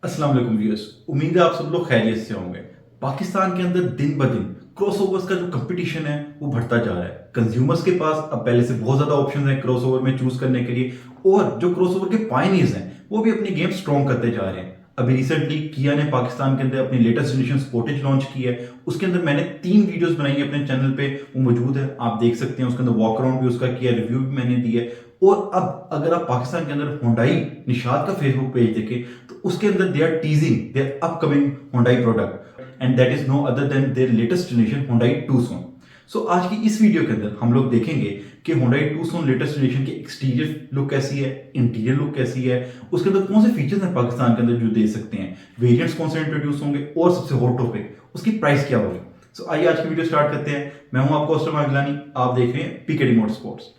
अस्सलाम वालेकुम व्यूअर्स। उम्मीद है आप सब लोग खैरियत से होंगे। पाकिस्तान के अंदर दिन ब दिन क्रॉसओवर्स का जो कंपटीशन है वो बढ़ता जा रहा है। कंज्यूमर्स के पास अब पहले से बहुत ज़्यादा ऑप्शंस हैं क्रॉसओवर में चूज करने के लिए, और जो क्रॉसओवर के पायनियर्स हैं वो भी अपनी गेम स्ट्रॉन्ग करते जा रहे हैं। अभी रिसेंटली किया ने पाकिस्तान के अंदर अपनी लेटेस्ट जनरेशन स्पोर्टेज लॉन्च की है। उसके अंदर मैंने 3 वीडियोस बनाई है अपने चैनल पे, वो मौजूद है, आप देख सकते हैं। उसके अंदर वॉक अराउंड भी उसका किया, रिव्यू भी मैंने दी है। और अब अगर आप पाकिस्तान के अंदर हुंडई निशात का फेसबुक पेज देखें तो उसके अंदर they are teasing their upcoming Hyundai product, and that is no other than their latest generation Hyundai Tucson. So आज की इस वीडियो के अंदर हम लोग देखेंगे कि हुंडई टूसॉन लेटेस्ट जनरेशन की एक्सटीरियर लुक कैसी है, इंटीरियर लुक कैसी है, उसके अंदर कौन से फीचर्स हैं पाकिस्तान के अंदर जो दे सकते हैं, वेरिएंट्स कौन से इंट्रोड्यूस होंगे, और सबसे हॉट टॉपिक उसकी प्राइस क्या होगी। सो आइए आज की वीडियो स्टार्ट करते हैं। मैं हूं आपका होस्ट अगलानी, आप देख रहे हैं पीकेडी मोटरस्पोर्ट्स।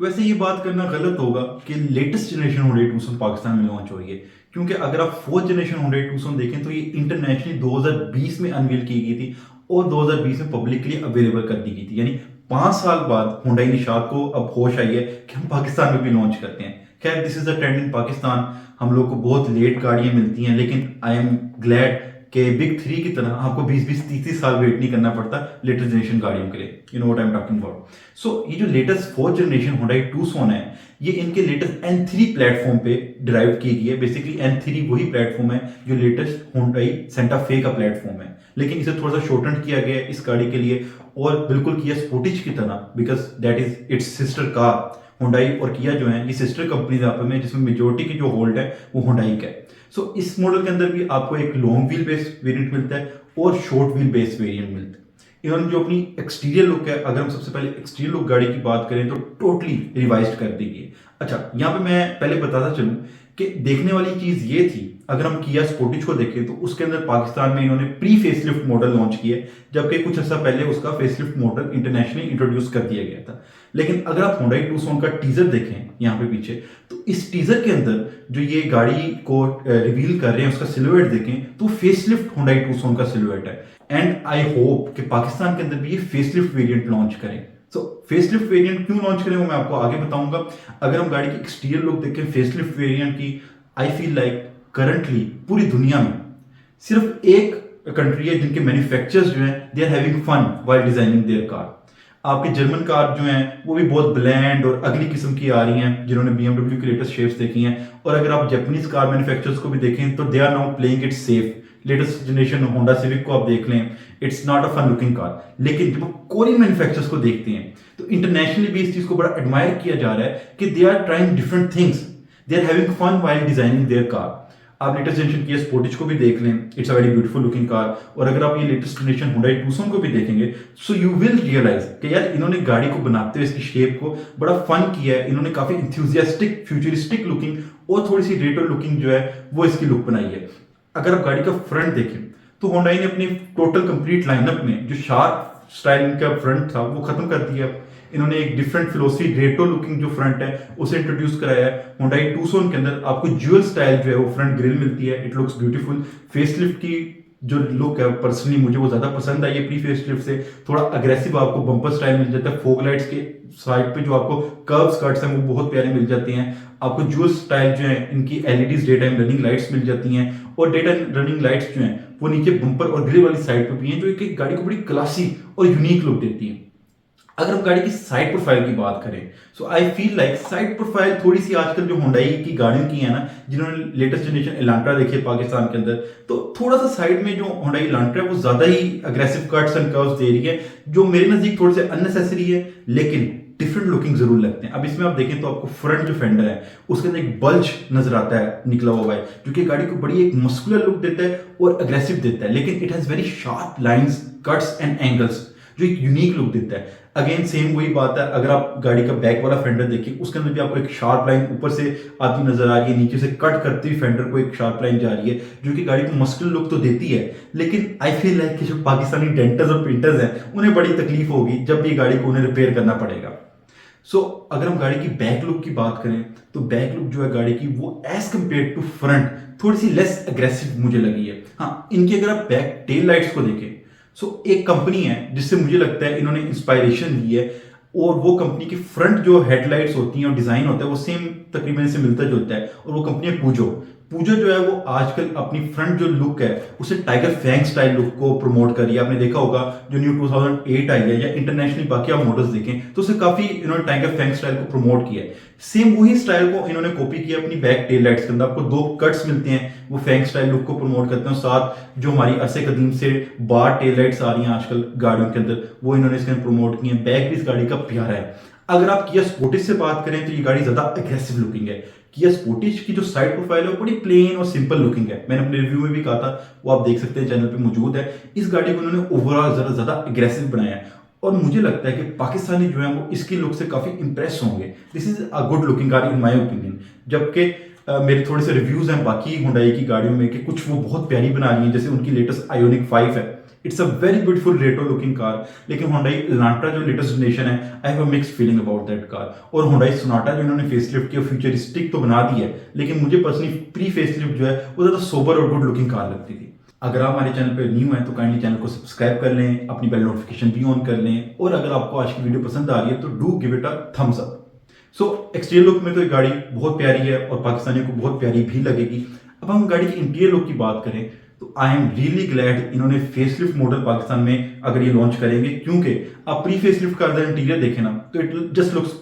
वैसे ये बात करना गलत होगा कि latest generation Hyundai Tucson Pakistan में लॉन्च हो रही है, क्योंकि अगर आप फोर्थ जनरेशन हुंडई टूसॉन देखें तो ये इंटरनेशनली 2020 में अनवील की गई थी और 2020 में पब्लिक के लिए अवेलेबल कर दी गई थी। यानी 5 साल बाद हुंडई निशात को अब होश आई है कि हम पाकिस्तान में भी लॉन्च करते हैं। खैर, दिस इज द ट्रेंड इन पाकिस्तान। हम लोग को बहुत लेट गाड़ियां मिलती हैं, लेकिन आई एम ग्लैड कि बिग 3 की तरह आपको 20-20 30 साल वेट नहीं करना पड़ता लेटेस्ट जनरेशन गाड़ियों के लिए। You know what I am talking about. So ये जो latest fourth generation Hyundai Tucson है, ये इनके लेटेस्ट N3 प्लेटफॉर्म पे डिराइव की गई है। बेसिकली N3 वही प्लेटफॉर्म है जो लेटेस्ट हुंडई सेंटा फे का प्लेटफॉर्म है, लेकिन इसे थोड़ा सा शॉर्टन किया गया है इस गाड़ी के लिए, और बिल्कुल किया स्पोर्टेज की तरह, because that is it's sister car. Hyundai और किया जो है ये सिस्टर कंपनीज आपस में, जिसमें मेजोरिटी की जो होल्ड है वो हुंडई का है। सो इस मॉडल के अंदर भी आपको एक लॉन्ग व्हील बेस वेरिएंट मिलता है और शॉर्ट व्हील बेस वेरिएंट मिलता है। इन्होंने जो अपनी एक्सटीरियर लुक है, अगर हम सबसे पहले एक्सटीरियर लुक गाड़ी की बात करें तो टोटली रिवाइज्ड कर दी गई है। अच्छा, यहाँ पे मैं पहले बताता चलूं कि देखने वाली चीज ये थी, अगर हम किया स्पोर्टेज को देखें तो उसके अंदर पाकिस्तान में इन्होंने प्री फेसलिफ्ट मॉडल लॉन्च किया, जबकि कुछ अर्सा पहले उसका फेसलिफ्ट मॉडल इंटरनेशनली इंट्रोड्यूस कर दिया गया था। लेकिन अगर आप हुंडई टूसॉन का टीजर देखें यहाँ पे पीछे, तो इस टीजर के अंदर जो ये गाड़ी को रिवील कर रहे हैं उसका सिलुएट देखें तो फेसलिफ्ट हुंडई टूसॉन का सिलुएट है। एंड आई होप कि पाकिस्तान के अंदर भी ये फेसलिफ्ट वेरिएंट लॉन्च करें। सो फेसलिफ्ट वेरिएंट क्यों लॉन्च करें वो मैं आपको आगे बताऊंगा। अगर हम गाड़ी की एक्सटीरियर लुक देखें फेसलिफ्ट वेरिएंट की, आई फील लाइक करंटली पूरी दुनिया में सिर्फ एक कंट्री है जिनके मैन्युफैक्चरर्स जो हैं they are having fun while designing their car. आपके जर्मन कार जो हैं वो भी बहुत ब्लैंड और अगली किस्म की आ रही हैं, जिन्होंने BMW की लेटेस्ट शेप्स देखी हैं। और अगर आप जापानीज कार मैन्युफैक्चरर्स को भी देखें तो they are now playing it safe. Latest generation Honda Civic को आप देख लें, it's not a fun looking car. लेकिन जब आप कोरियन मैन्युफैक्चरर्स को देखते हैं तो इंटरनेशनली भी इस चीज को बड़ा एडमायर किया जा रहा है कि they are trying different things, they are having fun while designing their car. आप लेटेस्ट जनरेशन की स्पोर्टेज को भी देख लें, it's a very beautiful looking car. और अगर आप ये लेटेस्ट जनरेशन हुंडई टूसॉन को भी देखेंगे सो यू विल रियलाइज कि यार इन्होंने गाड़ी को बनाते हुए इसकी शेप को बड़ा फन किया है। इन्होंने काफी इंथ्यूजियास्टिक फ्यूचरिस्टिक लुकिंग और थोड़ी सी रेट्रो लुकिंग जो है वो इसकी लुक बनाई है। अगर आप गाड़ी का फ्रंट देखें तो हुंडई ने अपनी टोटल कंप्लीट लाइनअप में जो शार्प स्टाइलिंग का फ्रंट था वो खत्म कर दिया। इन्होंने एक डिफरेंट फिलोसफी रेट्रो लुकिंग जो फ्रंट है उसे इंट्रोड्यूस कराया है। हुंडई टूसॉन के अंदर आपको ज्यूअल स्टाइल जो है वो फ्रंट ग्रिल मिलती है, इट लुक्स ब्यूटीफुल। फेसलिफ्ट की जो लुक है पर्सनली मुझे वो ज्यादा पसंद आई है। प्री फेसलिफ्ट से थोड़ा अग्रेसिव आपको बम्पर स्टाइल मिल जाता है। फोग लाइट्स के साइड पे जो आपको कर्व स्कर्ट्स हैं वो बहुत प्यारे मिल जाती हैं। आपको ज्यूअल स्टाइल जो है इनकी LEDs day time running lights मिल जाती हैं, और डे टाइम रनिंग लाइट्स जो हैं वो नीचे बम्पर और ग्रिल वाली साइड पे भी हैं, जो एक गाड़ी को बड़ी क्लासी और यूनिक लुक देती है। अगर हम गाड़ी की साइड प्रोफाइल की बात करें so I feel like side profile थोड़ी सी आजकल जो हुंडई की गाड़ियों की है ना, जिन्होंने लेटेस्ट जनरेशन एलांट्रा देखी है पाकिस्तान के अंदर, तो थोड़ा सा साइड में जो हुंडई एलांट्रा है वो ज्यादा ही अग्रेसिव कट्स एंड कर्व्स दे रही है, जो मेरे नजदीक थोड़े से अननेसेसरी है, लेकिन डिफरेंट लुकिंग जरूर लगते हैं। अब इसमें आप देखें तो आपको फ्रंट जो फेंडर है उसके अंदर एक बल्ज नजर आता है निकला हुआ है, जो कि गाड़ी को बड़ी एक मस्कुलर लुक देता है और अग्रेसिव देता है, लेकिन it has very sharp lines, cuts and angles जो एक यूनिक लुक देता है। अगेन सेम वही बात है, अगर आप गाड़ी का बैक वाला फेंडर देखिए उसके अंदर भी आपको एक शार्प लाइन ऊपर से आती नजर आ रही है, नीचे से कट करती हुई फेंडर को एक शार्प लाइन जा रही है, जो कि गाड़ी को मस्कुलर लुक तो देती है। लेकिन आई फील लाइक कि जो पाकिस्तानी डेंटर्स और पेंटर्स हैं उन्हें बड़ी तकलीफ होगी जब भी गाड़ी को उन्हें रिपेयर करना पड़ेगा। सो अगर हम गाड़ी की बैक लुक की बात करें तो बैक लुक जो है गाड़ी की वो एज कंपेयर टू फ्रंट थोड़ी सी लेस अग्रेसिव मुझे लगी है। हाँ, इनकी अगर आप बैक टेल लाइट्स को देखें, सो एक कंपनी है जिससे मुझे लगता है इन्होंने इंस्पायरेशन ली है, और वो कंपनी की फ्रंट जो हेडलाइट्स होती हैं और डिज़ाइन होता है वो सेम तकरीबन से मिलता जुलता है, और वो कंपनी है पूजो। पूजो जो है वो आजकल अपनी फ्रंट जो लुक है उसे टाइगर फैंग स्टाइल लुक को प्रमोट कर रही है। आपने देखा होगा जो न्यू 2008 आई है या इंटरनेशनली बाकी आप मॉडल्स देखें तो उसे काफी इन्होंने टाइगर फैंग स्टाइल को प्रमोट किया है। सेम वही स्टाइल को इन्होंने कॉपी किया अपनी बैक टेल लाइट्स के अंदर। आपको दो कट्स मिलते हैं, वो फैंग स्टाइल लुक को प्रमोट करते हैं। साथ जो हमारी अरसे कदीम से बार टेल लाइट्स आ रही हैं आजकल गाड़ियों के अंदर, वो इन्होंने इसके अंदर प्रमोट की है। बैक भी इस गाड़ी का प्यारा है। अगर आप किया स्पोर्टिज से बात करें तो ये गाड़ी ज्यादा अग्रेसिव लुकिंग है। किया स्पोर्टिज की जो साइड प्रोफाइल है वो बड़ी प्लेन और सिंपल लुकिंग है। मैंने अपने रिव्यू में भी कहा था, वो आप देख सकते हैं, चैनल पे मौजूद है। इस गाड़ी को उन्होंने ओवरऑल जरा ज्यादा अग्रेसिव बनाया है, और मुझे लगता है कि पाकिस्तानी जो है वो इसकी लुक से काफी इंप्रेस होंगे। This is a good looking car in my opinion. जबकि मेरे थोड़े से रिव्यूज हैं बाकी हुंडई की गाड़ियों में कि कुछ वो बहुत प्यारी बना रही है, जैसे उनकी लेटेस्ट आयोनिक 5 है। It's a very beautiful retro looking car. लेकिन हुंडई इलांट्रा जो लेटेस्ट जनरेशन है, I have a mixed feeling about that car. और हुंडई सोनाटा जो इन्होंने फेसलिफ्ट किया, फ्यूचरिस्टिक तो बना दी है, लेकिन मुझे पर्सनली प्री फेसलिफ्ट जो है वो ज्यादा सोबर और गुड लुकिंग कार लगती थी। अगर आप हमारे चैनल पर न्यू हैं तो काइंडली चैनल को सब्सक्राइब कर लें, अपनी बेल नोटिफिकेशन भी ऑन कर लें, और अगर आपको आज की वीडियो पसंद आ रही है तो do give it a thumbs up. So exterior look में तो ये गाड़ी बहुत प्यारी है और पाकिस्तानियों को बहुत प्यारी भी लगेगी। अब हम गाड़ी की इंटीरियर लुक की बात करें तो आई एम रियली ग्लैड इन्होंने फेसलिफ्ट मॉडल पाकिस्तान में अगर ये लॉन्च करेंगे, क्योंकि आप प्री फेसलिफ्ट का अगर इंटीरियर देखें ना तो इट जस्ट लुक्स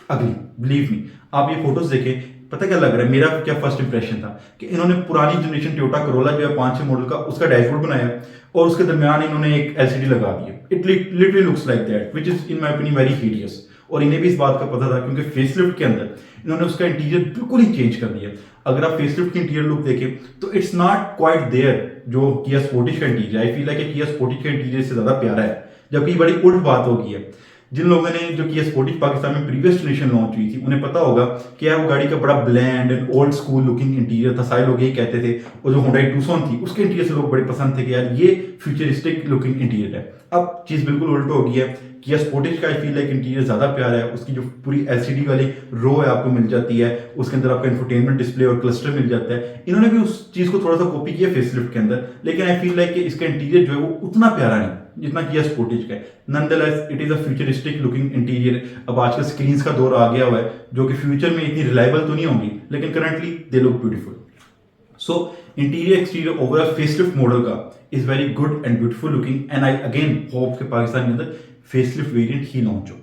अगली, बिलीव मी। आप ये फोटोज देखें, पता क्या लग रहा है, मेरा क्या फर्स्ट इंप्रेशन था कि इन्होंने पुरानी जनरेशन टोयोटा करोला जो है 5-6 मॉडल का, उसका डैशबोर्ड बनाया और उसके दरमियान इन्होंने एक एलसीडी लगा दी है। It literally looks like that, which is in my opinion very hideous. और इन्हें भी इस बात का पता था, क्योंकि फेसलिफ्ट के अंदर इन्होंने उसका इंटीरियर बिल्कुल ही चेंज कर दिया। अगर आप फेसलिफ्ट की इंटीरियर लुक देखें तो इट्स नॉट क्वाइट देयर जो किया स्पोर्टिज का इंटीरियर। आई फील लाइक किया स्पोर्टिज का इंटीरियर से ज्यादा प्यारा है, जबकि बड़ी उल्ट बात हो गई है। जिन लोगों ने जो किया स्पोर्टिज पाकिस्तान में प्रीवियस जनरेशन लॉन्च हुई थी उन्हें पता होगा कि यार वो गाड़ी का बड़ा bland and old school looking interior था। सारे लोग यही कहते थे। और जो हुंडई टूसॉन थी उसके इंटीरियर से लोग बड़े पसंद थे कि यार ये फ्यूचरिस्टिक लुकिंग इंटीरियर है। अब चीज बिल्कुल उल्ट हो गई है। किया स्पोर्टिज का आई फील लाइक इंटीरियर ज्यादा प्यारा है। उसकी जो पूरी एलसीडी वाली रो है आपको मिल जाती है, उसके अंदर आपका इंफोटेनमेंट डिस्प्ले और क्लस्टर मिल जाता है। इन्होंने भी उस चीज को थोड़ा सा कॉपी किया फेसलिफ्ट के अंदर, लेकिन आई फील लाइक कि इसका इंटीरियर जो है वो उतना प्यारा नहीं जितना किया स्पोर्टिज का है। Nonetheless it is a futuristic looking interior. अब आजकल स्क्रीन्स का दौर आ गया हुआ है जो कि फ्यूचर में इतनी रिलायबल तो नहीं होंगी, लेकिन currently they look beautiful. So interior exterior overall facelift model का is very good and beautiful looking, and I again hope कि पाकिस्तान के अंदर फेसलिफ्ट वेरिएंट ही लॉन्च हो।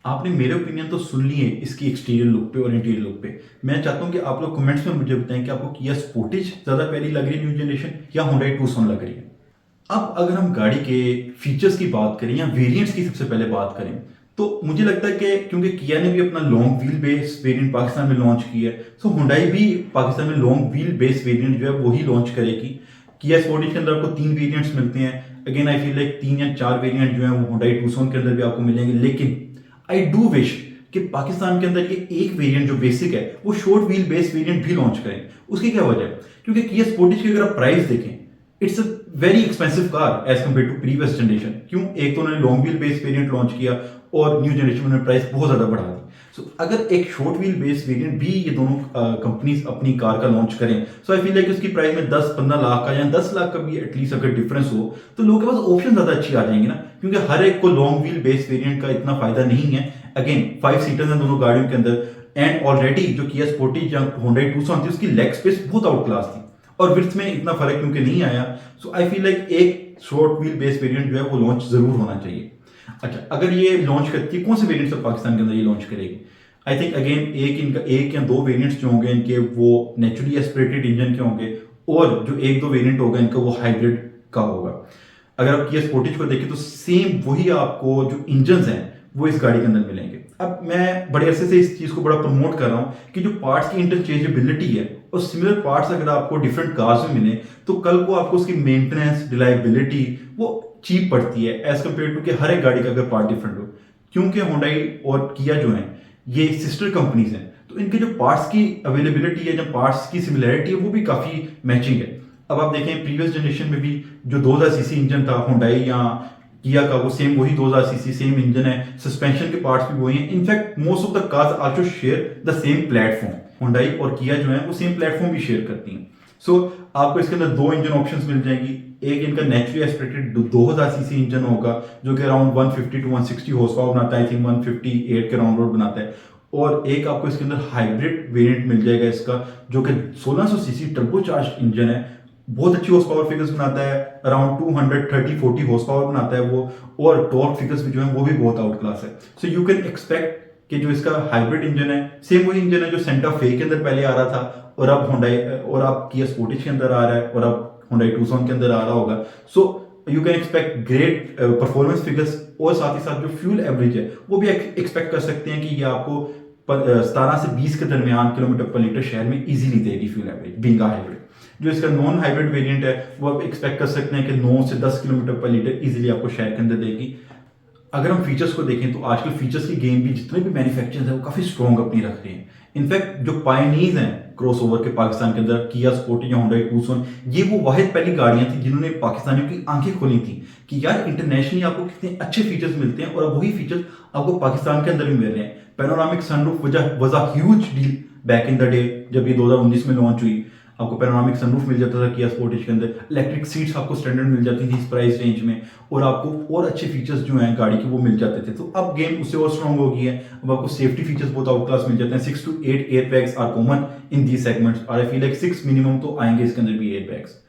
आपने मेरे ओपिनियन तो सुन लिए इसकी एक्सटीरियर लुक पे और इंटीरियर लुक पे। मैं चाहता हूं कि आप लोग कमेंट्स में मुझे बताएं कि आपको किया स्पोर्टिज ज्यादा प्यारी लग रही है न्यू जनरेशन या हुंडई टूसॉन लग रही है। अब अगर हम गाड़ी के फीचर्स की बात करें या वेरिएंट्स की सबसे पहले बात करें तो मुझे लगता है कि क्योंकि किया ने भी अपना long wheel base variant Pakistan में लॉन्च किया है, तो हुंडई भी पाकिस्तान में लॉन्ग व्हील बेस वेरिएंट जो है वही लॉन्च करेगी। किया स्पोर्टिज के अंदर आपको 3 वेरिएंट्स मिलते हैं। अगेन आई फील लाइक 3 या 4 वेरिएंट जो है वो हुंडई टूसॉन के अंदर भी आपको मिलेंगे, लेकिन आई डू विश कि पाकिस्तान के अंदर ये एक वेरिएंट जो बेसिक है वो शॉर्ट व्हील बेस वेरिएंट भी लॉन्च करें। उसकी क्या वजह है, क्योंकि किया स्पोर्टिज की अगर आप प्राइस देखें it's a very expensive car as compared to previous generation. क्यों? एक तो उन्होंने long wheel base variant launch किया और न्यू जनरेशन में प्राइस बहुत ज्यादा बढ़ा दी। सो अगर एक शॉर्ट व्हील बेस वेरिएंट भी ये दोनों कंपनीज अपनी कार का लॉन्च करें, सो आई फील लाइक उसकी प्राइस में 10-15 लाख का या 10 लाख का भी एटलीस्ट अगर डिफरेंस हो तो लोगों के पास ऑप्शन ज्यादा अच्छी आ जाएंगे ना, क्योंकि हर एक को लॉन्ग व्हील बेस वेरिएंट का इतना फायदा नहीं है। अगेन 5 सीटर्स हैं दोनों गाड़ियों के अंदर, एंड ऑलरेडी जो किया स्पोर्टिज या हुंडई टूसॉन थी उसकी लेग स्पेस बहुत आउट क्लास थी और विड्थ में इतना फर्क क्योंकि नहीं आया। सो आई फील लाइक एक शॉर्ट व्हील बेस वेरिएंट जो है वो लॉन्च जरूर होना चाहिए। अच्छा, अगर ये लॉन्च करती है, कौन से वेरिएंट्स ऑफ पाकिस्तान के अंदर ये लॉन्च करेगी? आई थिंक अगेन एक या दो वेरिएंट्स जो होंगे इनके वो नेचुरली एस्पिरेटेड इंजन के होंगे, और जो 1-2 वेरिएंट होगा इनका वो हाइब्रिड का होगा। अगर आप किया स्पोर्टिज को देखें तो सेम वही आपको जो इंजन हैं वो इस गाड़ी के अंदर मिलेंगे। अब मैं बड़े अरसे से इस चीज को बड़ा प्रमोट कर रहा हूं कि जो पार्ट्स की इंटरचेंजेबिलिटी है और सिमिलर पार्ट्स अगर आपको डिफरेंट कार्स में मिले तो कल को आपको उसकी मेंटेनेंस रिलायबिलिटी वो चीप पड़ती है एज कम्पेयर टू कि हर एक गाड़ी का अगर पार्ट डिफरेंट हो। क्योंकि हुंडई और किया जो है ये सिस्टर कंपनीज हैं, तो इनके जो पार्ट्स की अवेलेबिलिटी है, जो पार्ट्स की सिमिलैरिटी है वो भी काफी मैचिंग है। अब आप देखें प्रीवियस जनरेशन में भी जो 2000 सीसी इंजन था हुंडई या किया का, वो सेम वही 2000 सीसी सेम इंजन है, सस्पेंशन के पार्ट्स भी वही हैं। In fact most of the cars also share the same platform. Hyundai और किया जो है वो सेम प्लेटफॉर्म भी शेयर करती हैं। सो आपको इसके अंदर दो इंजन ऑप्शंस मिल जाएंगी। एक इनका नेचुरली एस्पिरेटेड 2000 सीसी इंजन होगा जो कि अराउंड 150 टू 160 हॉर्स पावर बनाता है, आई थिंक 158 के राउंड रोड बनाता है। और एक आपको इसके अंदर हाइब्रिड वेरिएंट मिल जाएगा इसका, जो कि 1600 सीसी टर्बोचार्ज इंजन है, बहुत अच्छी हॉर्स पावर फिगर्स बनाता है, अराउंड 230-40 हॉर्स पावर बनाता है वो, और टॉर्क फिगर्स भी जो है वो भी बहुत आउट क्लास है। सो यू कैन एक्सपेक्ट कि जो इसका हाइब्रिड इंजन है सेम वही इंजन है जो सेंटा फे के अंदर पहले आ रहा था, और अब होंडाई और अब किया स्पोर्टेज के अंदर आ रहा है, और अब होंडाई टूसॉन के अंदर आ रहा होगा। So you can expect great performance figures, और साथ ही साथ जो फ्यूल एवरेज है वो भी एक्सपेक्ट कर सकते हैं कि ये आपको 17 से 20 के दरमियान किलोमीटर पर लीटर शहर में इजीली देगी फ्यूल एवरेज बीइंग हाइब्रिड। जो इसका नॉन हाइब्रिड वेरिएंट है वो आप एक्सपेक्ट कर सकते हैं कि 9 से 10 किलोमीटर पर लीटर इजीली आपको शहर के अंदर देगी। अगर हम फीचर्स को देखें तो आजकल फीचर्स की गेम भी जितने भी मैन्युफैक्चरर्स हैं वो काफ़ी स्ट्रॉन्ग अपनी रख रहे हैं। इनफैक्ट जो पायनीज हैं क्रॉसओवर के पाकिस्तान के अंदर, किया स्पोर्टेज या होंडा टूसॉन, ये वो वाहिद पहली गाड़ियां थी जिन्होंने पाकिस्तानियों की आंखें खोली थी कि यार इंटरनेशनली आपको कितने अच्छे फीचर्स मिलते हैं, और अब वही फीचर्स आपको पाकिस्तान के अंदर भी मिल रहे हैं। Panoramic sunroof was a huge deal back in the day, जब ये 2019 में लॉन्च हुई। आपको पैनोरामिक सनरूफ मिल जाता था किया स्पोर्टेज के अंदर, इलेक्ट्रिक सीट्स आपको स्टैंडर्ड मिल जाती थी इस प्राइस रेंज में, और आपको और अच्छे फीचर्स जो हैं गाड़ी के वो मिल जाते थे। तो अब गेम उससे और स्ट्रॉन्ग हो गई है। अब आपको सेफ्टी फीचर्स बहुत आउट क्लास मिल जाते हैं। 6 to 8 air bags are common in the segments, और आई फील लाइक 6 मिनिमम तो आएंगे इसके अंदर भी एयर बैग्स।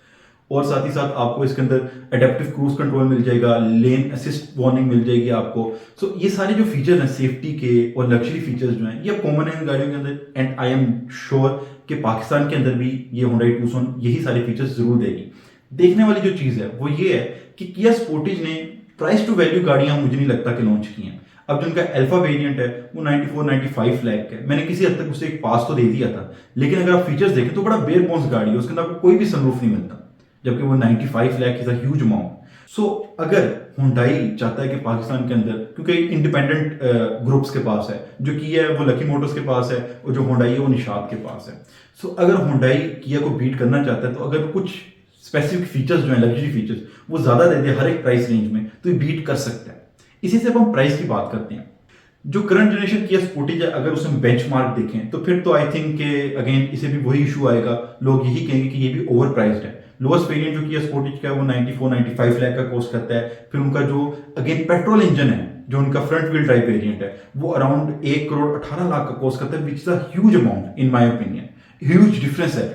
और साथ ही साथ आपको इसके अंदर एडेप्टिव क्रूज कंट्रोल मिल जाएगा, लेन असिस्ट वार्निंग मिल जाएगी आपको। सो ये सारे जो फीचर्स हैं सेफ्टी के और लग्जरी फीचर्स जो हैं ये कॉमन है इन गाड़ियों के अंदर, एंड आई एम श्योर कि पाकिस्तान के अंदर भी ये होंडा टूसॉन यही सारे फीचर्स जरूर देगी। देखने वाली जो चीज़ है वो ये है कि किया स्पोर्टेज ने प्राइस टू वैल्यू गाड़ियां मुझे नहीं लगता कि लॉन्च की हैं। अब जो उनका अल्फा वेरिएंट है वो 94-95 लाख का है। मैंने किसी हद तक उसे एक पास तो दे दिया था, लेकिन अगर आप फीचर्स देखें तो बड़ा बेयर बोन्स गाड़ी है, उसके अंदर आपको कोई भी सनरूफ नहीं मिलता, जबकि वो 95 lakh is a huge amount. So अगर हुंडई चाहता है कि पाकिस्तान के अंदर, क्योंकि इंडिपेंडेंट ग्रुप्स के पास है, जो किया है वो लकी मोटर्स के पास है, और जो हुंडई है वो निशाद के पास है। सो अगर हुंडई किया को बीट करना चाहता है तो अगर कुछ स्पेसिफिक फीचर्स जो है लग्जरी फीचर्स वो ज्यादा दे दे हर एक प्राइस रेंज में, तो ये बीट कर सकता है। इसी से अब हम प्राइस की बात करते हैं। जो करंट जनरेशन किया स्पोर्टेज है अगर उसमें बेंचमार्क देखें तो फिर तो आई थिंक के अगेन इसे भी वही इशू आएगा, लोग यही कहेंगे कि ये भी ओवर प्राइस्ड है। लोएस्ट वेरिएंट जो किया स्पोर्टेज का है वो 94-95 लाख का कॉस्ट करता है। फिर उनका जो अगेन पेट्रोल इंजन है, जो उनका फ्रंट व्हील ड्राइव वेरिएंट है, वो अराउंड 1 करोड़ 18 लाख का कॉस्ट करता है, which is a huge amount in my opinion, huge difference है।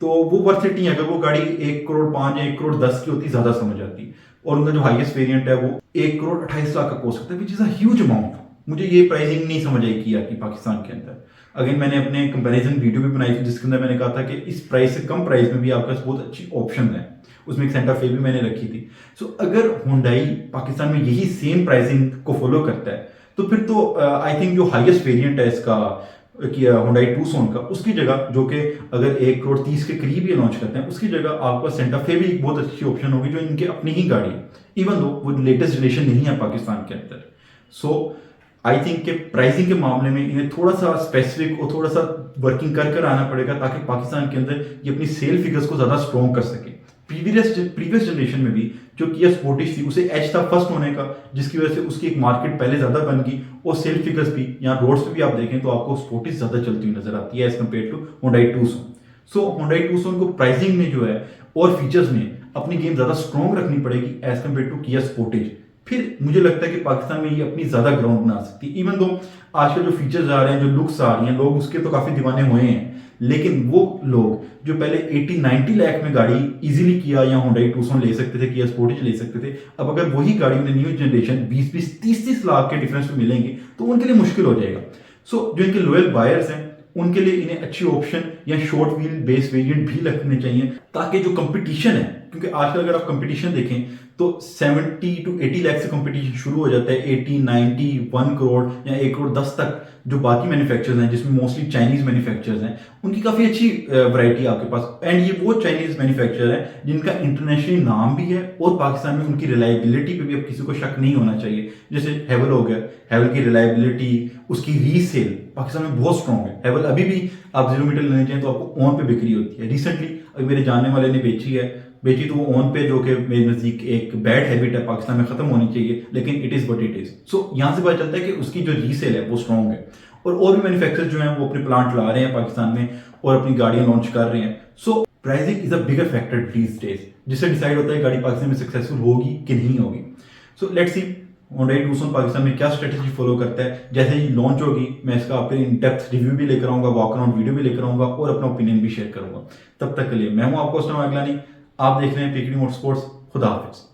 तो वो वर्थ इट नहीं है। अगर वो गाड़ी 1 करोड़ 5 या 1 करोड़ 10 की होती ज्यादा समझ आती। और उनका जो हाईएस्ट वेरिएंट है वो 1 करोड़ 28 लाख का कॉस्ट करता है, which is a huge amount. मुझे ये प्राइसिंग नहीं समझ आई किया कि पाकिस्तान के अंदर। अगेन मैंने अपने कंपैरिजन वीडियो भी बनाई थी जिसके अंदर मैंने कहा था कि इस प्राइस से कम प्राइस में भी आपके पास बहुत अच्छी ऑप्शन है, उसमें एक सेंटा फे भी मैंने रखी थी। सो अगर हुंडई पाकिस्तान में यही सेम प्राइसिंग को फॉलो करता है तो फिर तो आई थिंक जो हाईएस्ट वेरिएंट है इसका हुंडई टूसॉन का, उसकी जगह जो कि अगर 1 करोड़ 30 के करीब ये लॉन्च करते हैं, उसकी जगह आपका सेंटा फे भी एक बहुत अच्छी ऑप्शन होगी जो इनके अपनी ही गाड़ी है, इवन दो वो लेटेस्ट जनरेशन नहीं है पाकिस्तान के अंदर। सो आई थिंक के प्राइसिंग के मामले में इन्हें थोड़ा सा स्पेसिफिक और थोड़ा सा वर्किंग कर आना पड़ेगा ताकि पाकिस्तान के अंदर ये अपनी सेल फिगर्स को ज्यादा स्ट्रॉन्ग कर सके। प्रीवियस जनरेशन में भी जो किया स्पोर्टेज थी उसे एज था फर्स्ट होने का, जिसकी वजह से उसकी एक मार्केट पहले ज्यादा बन गई, और सेल फिगर्स भी यहाँ रोड्स पे भी आप देखें तो आपको स्पोर्टेज ज्यादा चलती हुई नजर आती है as compared to Honda Tucson. So Honda Tucson को प्राइसिंग में जो है और फीचर्स में अपनी गेम ज्यादा स्ट्रॉन्ग रखनी पड़ेगी as compared to Kia Sportage. फिर मुझे लगता है कि पाकिस्तान में ये अपनी ज्यादा ग्राउंड बना सकती है। इवन दो आजकल जो फीचर्स आ रहे हैं, जो लुक्स आ रही हैं, लोग उसके तो काफी दीवाने हुए हैं, लेकिन वो लोग जो पहले 80-90 लाख में गाड़ी इजीली किया या होंडा टूसॉन ले सकते थे, किया स्पोर्टेज ले सकते थे, अब अगर वही गाड़ी में न्यू जनरेशन 20-20, 30-30 लाख के डिफरेंस में मिलेंगे तो उनके लिए मुश्किल हो जाएगा। सो जो इनके लोयल बायर्स हैं उनके लिए इन्हें अच्छी ऑप्शन या शॉर्ट व्हील बेस वेरिएंट भी रखने चाहिए, ताकि जो कंपटीशन है, क्योंकि आजकल अगर आप कंपटीशन देखें तो 70 to 80 लाख से कंपटीशन शुरू हो जाता है, 80, 90, 1 करोड़ या 1 करोड़ 10 तक जो बाकी मैन्युफैक्चरर्स हैं, जिसमें मोस्टली चाइनीज मैन्युफैक्चरर्स हैं, उनकी काफी अच्छी वैरायटी आपके पास। एंड ये वो चाइनीज मैन्युफैक्चरर है जिनका इंटरनेशनली नाम भी है और पाकिस्तान में उनकी रिलायबिलिटी पे भी अब किसी को शक नहीं होना चाहिए। जैसे हेवल हो गया, हेवल की रिलायबिलिटी, उसकी रीसेल पाकिस्तान में बहुत स्ट्रॉन्ग है। हेवल अभी भी आप 0 मीटर लेने जाए तो आपको ऑन पे बिक्री होती है। रिसेंटली अभी मेरे जानने वाले ने बेची तो वो ऑन पे, जो कि मेरे नजदीक एक बैड हैबिट है, पाकिस्तान में खत्म होनी चाहिए, लेकिन it is what it is. So यहाँ से पता चलता है कि उसकी जो रीसेल है वो स्ट्रॉन्ग है, और भी मैन्युफैक्चरर जो हैं वो अपने प्लांट ला रहे हैं पाकिस्तान में और अपनी गाड़ियां लॉन्च कर रहे हैं। So pricing is a bigger factor these days, जिससे डिसाइड होता है गाड़ी पाकिस्तान में सक्सेसफुल होगी कि नहीं होगी। So let's see Hyundai Tucson Pakistan में क्या स्ट्रेटेजी फॉलो करता है। जैसे ही लॉन्च होगी मैं इसका आपके इन डेप्थ रिव्यू भी लेकर आऊंगा, वॉक अराउंड वीडियो भी लेकर आऊंगा और अपना ओपिनियन भी शेयर करूंगा। तब तक के लिए मैं हूं आपको अगलानी, आप देख रहे हैं पीकेडी मोटरस्पोर्ट्स। खुदा हाफिज।